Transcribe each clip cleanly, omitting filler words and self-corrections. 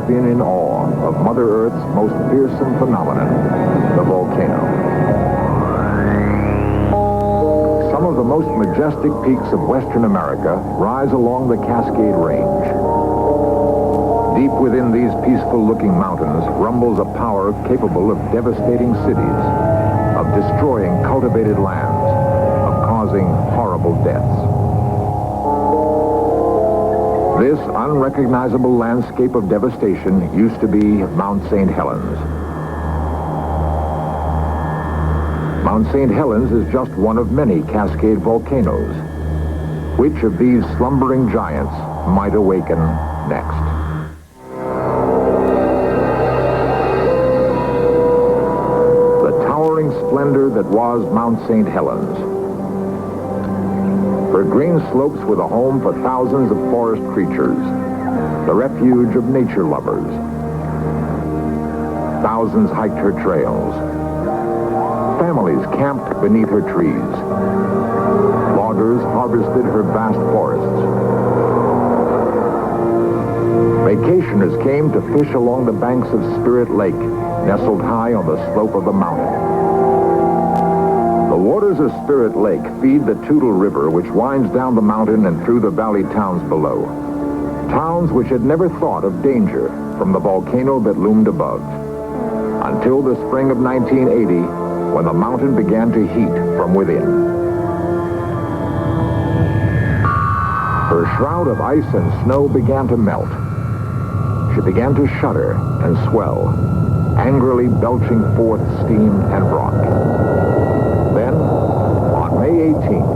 been in awe of Mother Earth's most fearsome phenomenon, the volcano. Some of the most majestic peaks of Western America rise along the Cascade Range. Deep within these peaceful-looking mountains rumbles a power capable of devastating cities, of destroying cultivated lands, of causing horrible deaths. This unrecognizable landscape of devastation used to be Mount St. Helens. Mount St. Helens is just one of many Cascade volcanoes. Which of these slumbering giants might awaken next? Splendor that was Mount St. Helens. Her green slopes were the home for thousands of forest creatures, the refuge of nature lovers. Thousands hiked her trails. Families camped beneath her trees. Loggers harvested her vast forests. Vacationers came to fish along the banks of Spirit Lake, nestled high on the slope of the mountain. The waters of Spirit Lake feed the Toutle River, which winds down the mountain and through the valley towns below. Towns which had never thought of danger from the volcano that loomed above. Until the spring of 1980, when the mountain began to heat from within. Her shroud of ice and snow began to melt. She began to shudder and swell, angrily belching forth steam and rock. Then, on May 18th,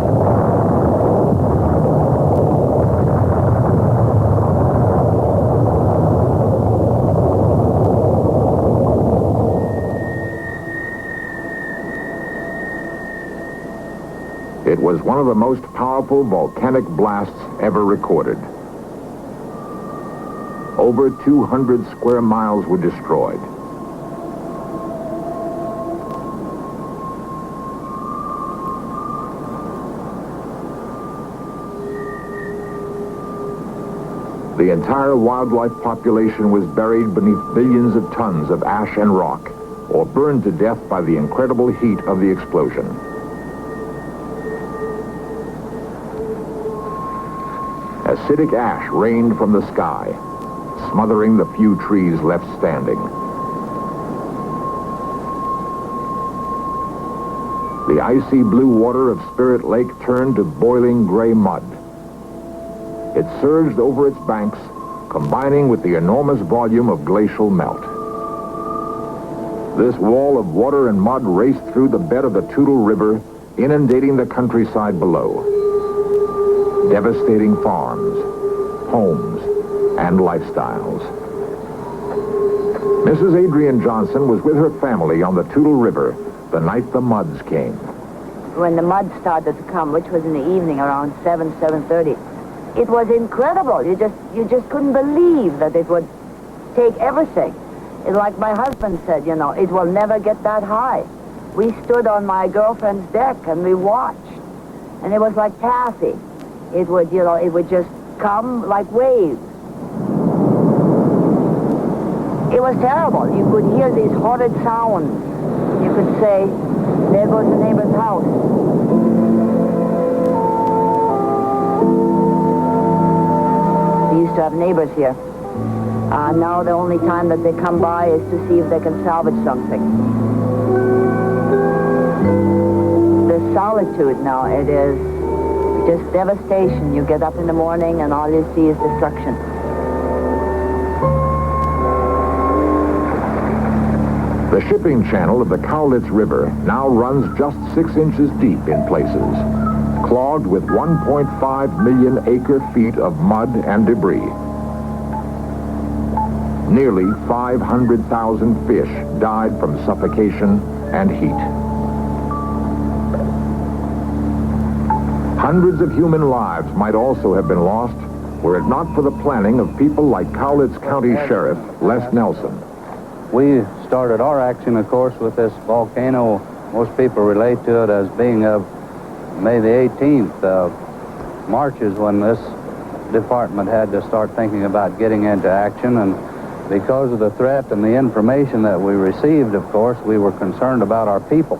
it was one of the most powerful volcanic blasts ever recorded. Over 200 square miles were destroyed. The entire wildlife population was buried beneath billions of tons of ash and rock, or burned to death by the incredible heat of the explosion. Acidic ash rained from the sky, smothering the few trees left standing. The icy blue water of Spirit Lake turned to boiling gray mud. It surged over its banks, combining with the enormous volume of glacial melt. This wall of water and mud raced through the bed of the Toutle River, inundating the countryside below, devastating farms, homes, and lifestyles. Mrs. Adrian Johnson was with her family on the Toutle River the night the muds came. When the mud started to come, which was in the evening around 7:30, it was incredible. You just couldn't believe that it would take everything. It's like my husband said, you know, it will never get that high. We stood on my girlfriend's deck and we watched. And it was like taffy. It would just come like waves. It was terrible. You could hear these horrid sounds. You could say, there goes the neighbor's house. We used to have neighbors here. Now the only time that they come by is to see if they can salvage something. The solitude now, it is just devastation. You get up in the morning and all you see is destruction. The shipping channel of the Cowlitz River now runs just 6 inches deep in places, clogged with 1.5 million acre-feet of mud and debris. Nearly 500,000 fish died from suffocation and heat. Hundreds of human lives might also have been lost were it not for the planning of people like Cowlitz County Sheriff Les Nelson. We started our action, of course, with this volcano. Most people relate to it as being of May the 18th. March is when this department had to start thinking about getting into action, and Because of the threat and the information that we received, of course, we were concerned about our people.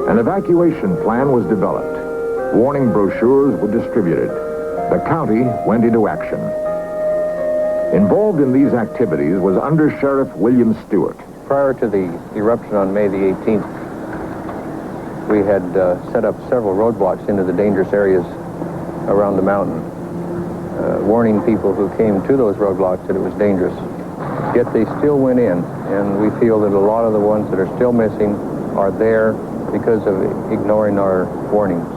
An evacuation plan was developed. Warning brochures were distributed. The county went into action. Involved in these activities was Under Sheriff William Stewart. Prior to the eruption on May the 18th, we had set up several roadblocks into the dangerous areas around the mountain, warning people who came to those roadblocks that it was dangerous. Yet they still went in, and we feel that a lot of the ones that are still missing are there because of ignoring our warnings.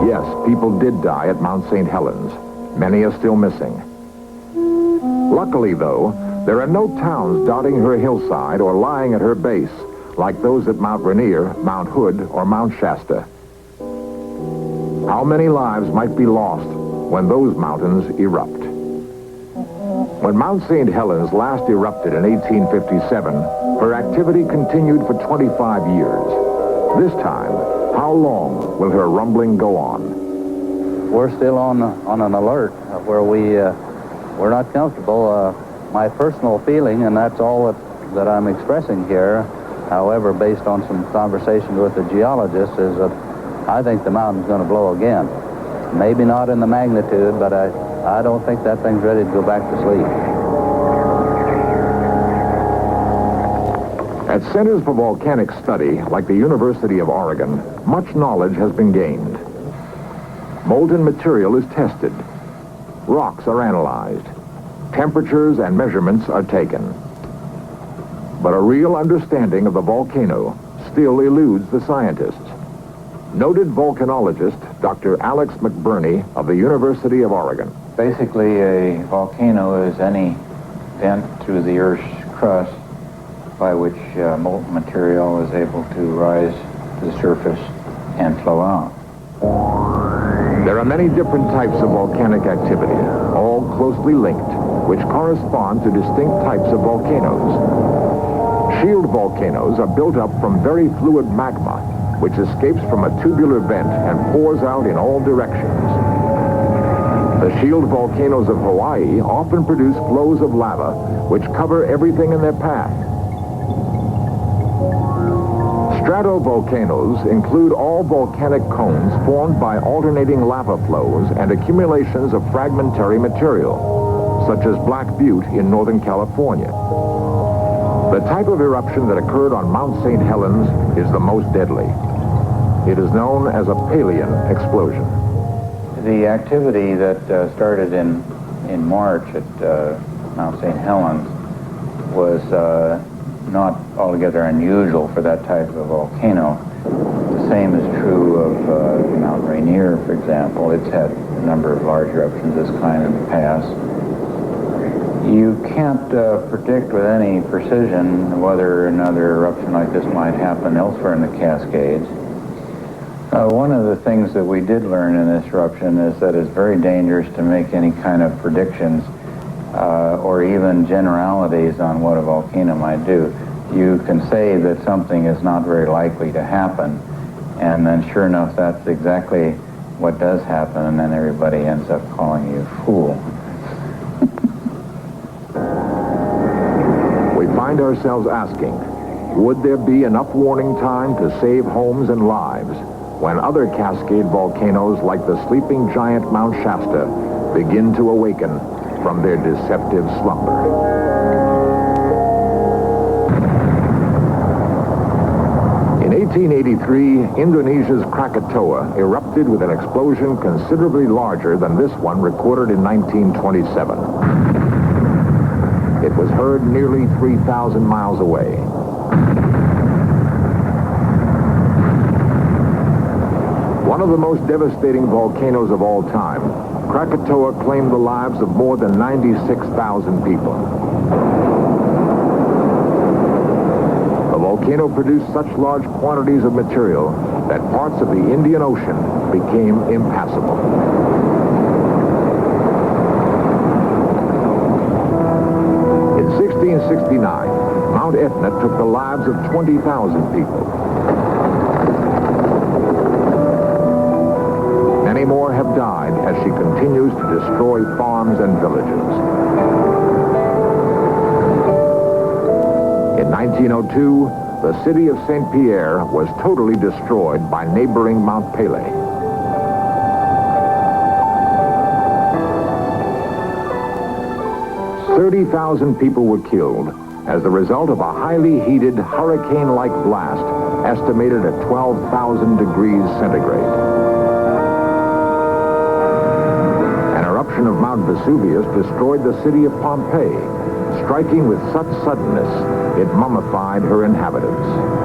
Yes, people did die at Mount St. Helens. Many are still missing. Luckily, though, there are no towns dotting her hillside or lying at her base, like those at Mount Rainier, Mount Hood, or Mount Shasta. How many lives might be lost when those mountains erupt? When Mount St. Helens last erupted in 1857, her activity continued for 25 years. This time, how long will her rumbling go on? We're still on an alert where we're not comfortable. My personal feeling, and that's all that I'm expressing here, however, based on some conversations with the geologists, is that I think the mountain's going to blow again. Maybe not in the magnitude, but I don't think that thing's ready to go back to sleep. At Centers for Volcanic Study, like the University of Oregon, much knowledge has been gained. Molten material is tested. Rocks are analyzed. Temperatures and measurements are taken. But a real understanding of the volcano still eludes the scientists. Noted volcanologist Dr. Alex McBurney of the University of Oregon. Basically, a volcano is any vent through the Earth's crust by which molten material is able to rise to the surface and flow out. There are many different types of volcanic activity, all closely linked, which correspond to distinct types of volcanoes. Shield volcanoes are built up from very fluid magma, which escapes from a tubular vent and pours out in all directions. The shield volcanoes of Hawaii often produce flows of lava, which cover everything in their path. Stratovolcanoes include all volcanic cones formed by alternating lava flows and accumulations of fragmentary material, such as Black Butte in Northern California. The type of eruption that occurred on Mount St. Helens is the most deadly. It is known as a Palean explosion. The activity that started in March at Mount St. Helens was not altogether unusual for that type of volcano. The same is true of Mount Rainier, for example. It's had a number of large eruptions of this kind in the past. You can't predict with any precision whether another eruption like this might happen elsewhere in the Cascades. One of the things that we did learn in this eruption is that it's very dangerous to make any kind of predictions or even generalities on what a volcano might do. You can say that something is not very likely to happen, and then sure enough, that's exactly what does happen, and then everybody ends up calling you a fool. We find ourselves asking, would there be enough warning time to save homes and lives when other Cascade volcanoes like the sleeping giant Mount Shasta begin to awaken from their deceptive slumber? In 1883, Indonesia's Krakatoa erupted with an explosion considerably larger than this one recorded in 1927. It was heard nearly 3,000 miles away. One of the most devastating volcanoes of all time, Krakatoa claimed the lives of more than 96,000 people. The volcano produced such large quantities of material that parts of the Indian Ocean became impassable. In 1669, Mount Etna took the lives of 20,000 people. Many more have died as she continues to destroy farms and villages. In 1902, the city of St. Pierre was totally destroyed by neighboring Mount Pelée. "30,000 people were killed as the result of a highly heated hurricane-like blast estimated at 12,000 degrees centigrade. An eruption of Mount Vesuvius destroyed the city of Pompeii, striking with such suddenness it mummified her inhabitants.